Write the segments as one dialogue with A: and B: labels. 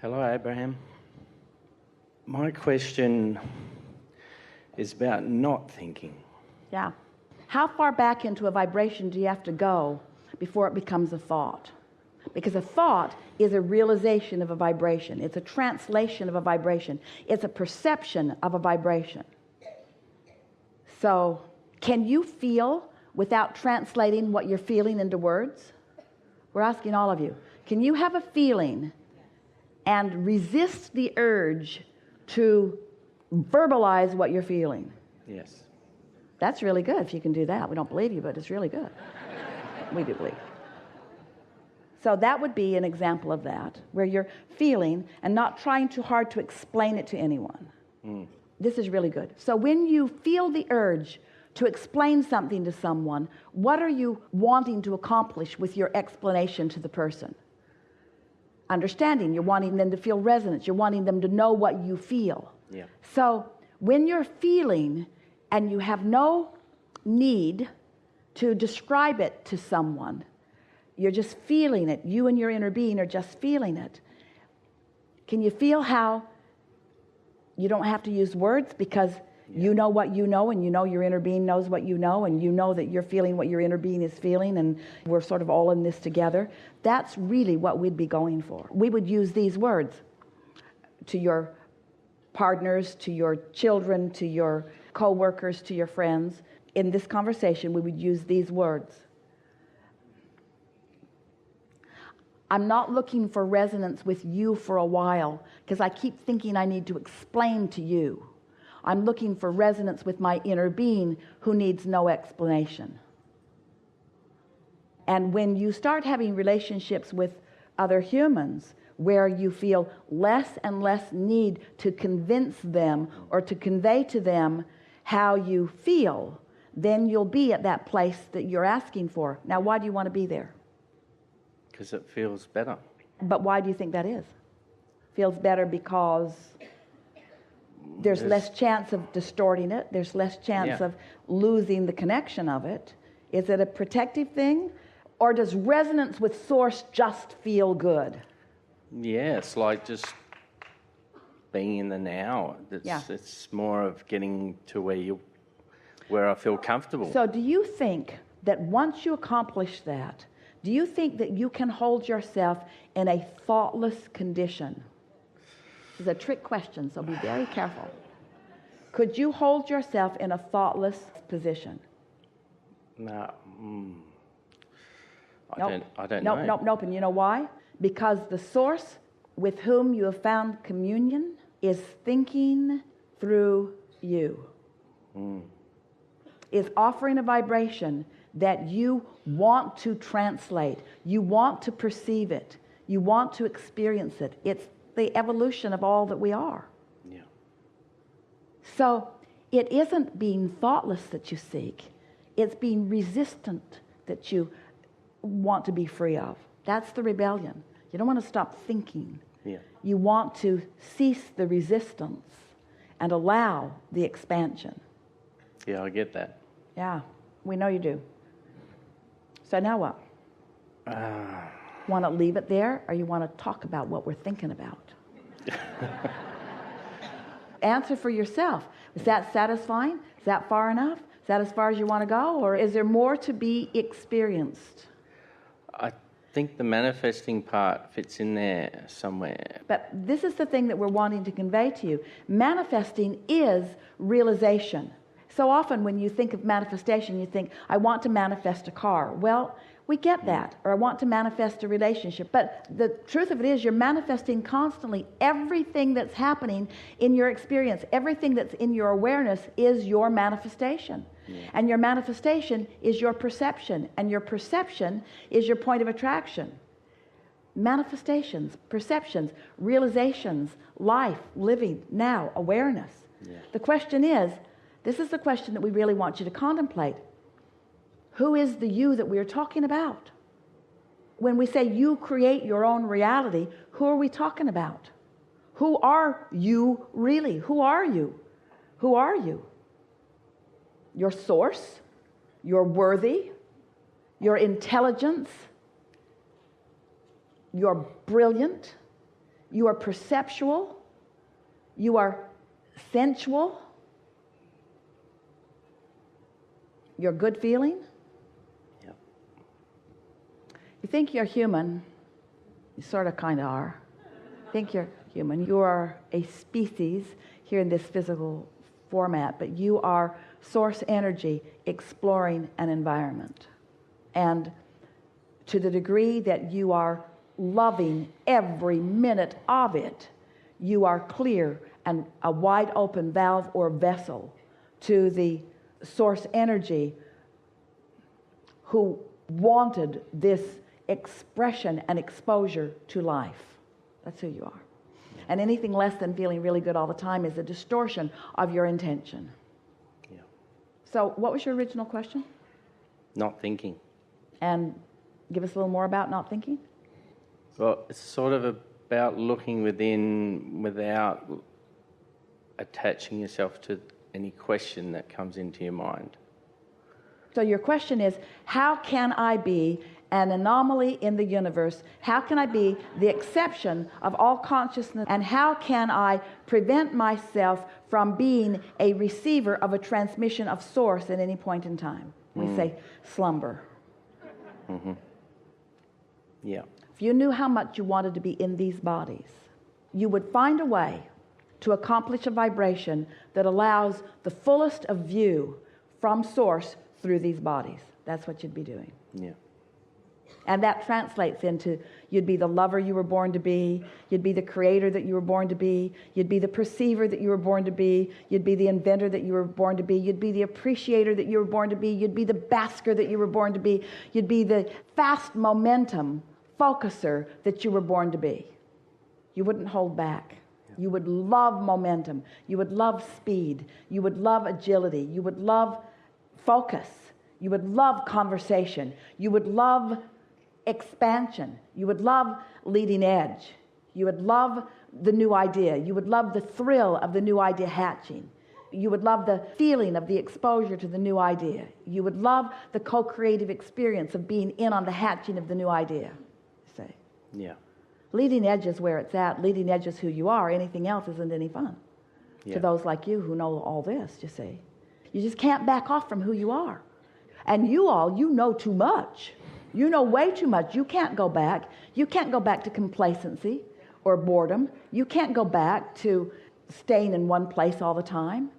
A: Hello, Abraham. My question is about not thinking.
B: Yeah. How far back into a vibration do you have to go before it becomes a thought? Because a thought is a realization of a vibration. It's a translation of a vibration. It's a perception of a vibration. So, can you feel without translating what you're feeling into words? We're asking all of you. Can you have a feeling and resist the urge to verbalize what you're feeling?
A: Yes.
B: That's really good if you can do that. We don't believe you, but it's really good. We do believe. So that would be an example of that, where you're feeling and not trying too hard to explain it to anyone. This is really good. So when you feel the urge to explain something to someone, what are you wanting to accomplish with your explanation to the person? Understanding. You're wanting them to feel resonance. You're wanting them to know what you feel.
A: Yeah.
B: So when you're feeling and you have no need to describe it to someone, you're just feeling it. You and your inner being are just feeling it. Can you feel how you don't have to use words because you know what you know, and you know your inner being knows what you know, and you know that you're feeling what your inner being is feeling, and we're sort of all in this together? That's really what we'd be going for. We would use these words to your partners, to your children, to your co-workers, to your friends. In this conversation, we would use these words. I'm not looking for resonance with you for a while because I keep thinking I need to explain to you. I'm looking for resonance with my inner being who needs no explanation. And when you start having relationships with other humans where you feel less and less need to convince them or to convey to them how you feel, then you'll be at that place that you're asking for. Now, why do you want to be there?
A: Because it feels better.
B: But why do you think that is? Feels better because there's less chance of distorting it. There's less chance of losing the connection of it. Is it a protective thing? Or does resonance with source just feel good?
A: Yeah, it's like just being in the now. It's more of getting to where I feel comfortable.
B: So do you think that once you accomplish that, do you think that you can hold yourself in a thoughtless condition? This is a trick question, so be very careful. Could you hold yourself in a thoughtless position?
A: No. I don't know.
B: Nope. And you know why? Because the source with whom you have found communion is thinking through you. Is offering a vibration that you want to translate. You want to perceive it. You want to experience it. It's the evolution of all that we are.
A: Yeah.
B: So it isn't being thoughtless that you seek. It's being resistant that you want to be free of. That's the rebellion. You don't want to stop thinking.
A: Yeah.
B: You want to cease the resistance and allow the expansion.
A: Yeah, I get that.
B: Yeah, we know you do. So now what? Want to leave it there, or you want to talk about what we're thinking about? Answer for yourself. Is that satisfying? Is that far enough? Is that as far as you want to go? Or is there more to be experienced?
A: I think the manifesting part fits in there somewhere.
B: But this is the thing that we're wanting to convey to you. Manifesting is realization. So often when you think of manifestation, you think, I want to manifest a car. Well, we get that. Or I want to manifest a relationship. But the truth of it is you're manifesting constantly. Everything that's happening in your experience, everything that's in your awareness is your manifestation. Yeah. And your manifestation is your perception. And your perception is your point of attraction. Manifestations, perceptions, realizations, life, living, now, awareness. Yeah. The question is, this is the question that we really want you to contemplate. Who is the you that we're talking about? When we say you create your own reality, who are we talking about? Who are you really? Who are you? Who are you? Your source, your worthy, your intelligence, you're brilliant, You are perceptual. You are sensual. You're good feeling.
A: Yep.
B: You think you're human. You sort of kind of are. You think you're human. You are a species here in this physical format, but you are source energy exploring an environment. And to the degree that you are loving every minute of it, you are clear and a wide open valve or vessel to the source energy who wanted this expression and exposure to life. That's who you are. And anything less than feeling really good all the time is a distortion of your intention.
A: Yeah.
B: So what was your original question?
A: Not thinking.
B: And give us a little more about not thinking.
A: Well, it's sort of about looking within without attaching yourself to any question that comes into your mind.
B: So your question is, how can I be an anomaly in the universe? How can I be the exception of all consciousness? And how can I prevent myself from being a receiver of a transmission of source at any point in time? We say slumber.
A: Mm-hmm. Yeah.
B: If you knew how much you wanted to be in these bodies, you would find a way to accomplish a vibration that allows the fullest of view from source through these bodies. That's what you'd be doing.
A: Yeah.
B: And that translates into you'd be the lover you were born to be, you'd be the creator that you were born to be, you'd be the perceiver that you were born to be, you'd be the inventor that you were born to be, you'd be the appreciator that you were born to be, you'd be the basker that you were born to be, you'd be the fast momentum focuser that you were born to be. You wouldn't hold back. You would love momentum. You would love speed. You would love agility. You would love focus. You would love conversation. You would love expansion. You would love leading edge. You would love the new idea. You would love the thrill of the new idea hatching. You would love the feeling of the exposure to the new idea. You would love the co-creative experience of being in on the hatching of the new idea. Say.
A: Yeah.
B: Leading edge is where it's at. Leading edge is who you are. Anything else isn't any fun.
A: Yeah.
B: To those like you who know all this, you see. You just can't back off from who you are. And you know too much. You know way too much. You can't go back. You can't go back to complacency or boredom. You can't go back to staying in one place all the time.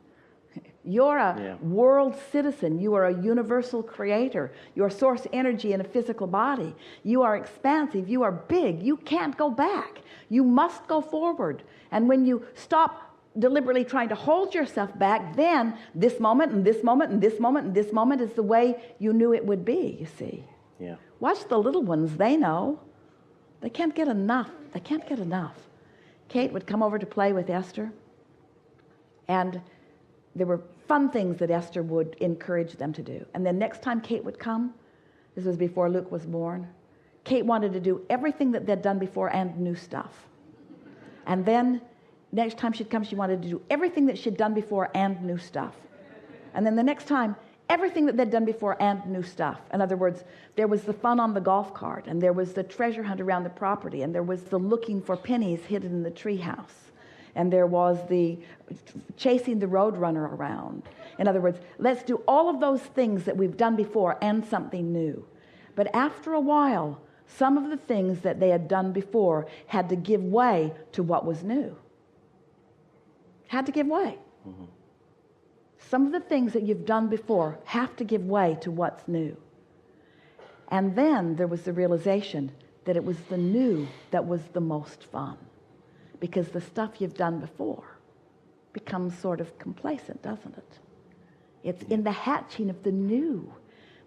B: You're a world citizen. You are a universal creator. You're source energy in a physical body. You are expansive. You are big. You can't go back. You must go forward. And when you stop deliberately trying to hold yourself back, then this moment and this moment and this moment and this moment is the way you knew it would be, you see.
A: Yeah.
B: Watch the little ones. They know. They can't get enough. They can't get enough. Kate would come over to play with Esther, and there were fun things that Esther would encourage them to do. And then next time Kate would come, this was before Luke was born, Kate wanted to do everything that they'd done before and new stuff. And then next time she'd come, she wanted to do everything that she'd done before and new stuff. And then the next time, everything that they'd done before and new stuff. In other words, there was the fun on the golf cart, and there was the treasure hunt around the property, and there was the looking for pennies hidden in the treehouse. And there was the chasing the roadrunner around. In other words, let's do all of those things that we've done before and something new. But after a while, some of the things that they had done before had to give way to what was new. Had to give way. Mm-hmm. Some of the things that you've done before have to give way to what's new. And then there was the realization that it was the new that was the most fun. Because the stuff you've done before becomes sort of complacent, doesn't it? It's in the hatching of the new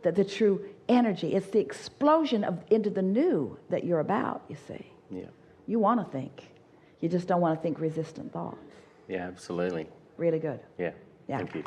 B: that the true energy, it's the explosion into the new that you're about, you see.
A: Yeah.
B: You want to think. You just don't want to think resistant thoughts.
A: Yeah, absolutely.
B: Really good.
A: Yeah.
B: Yeah.
A: Thank you.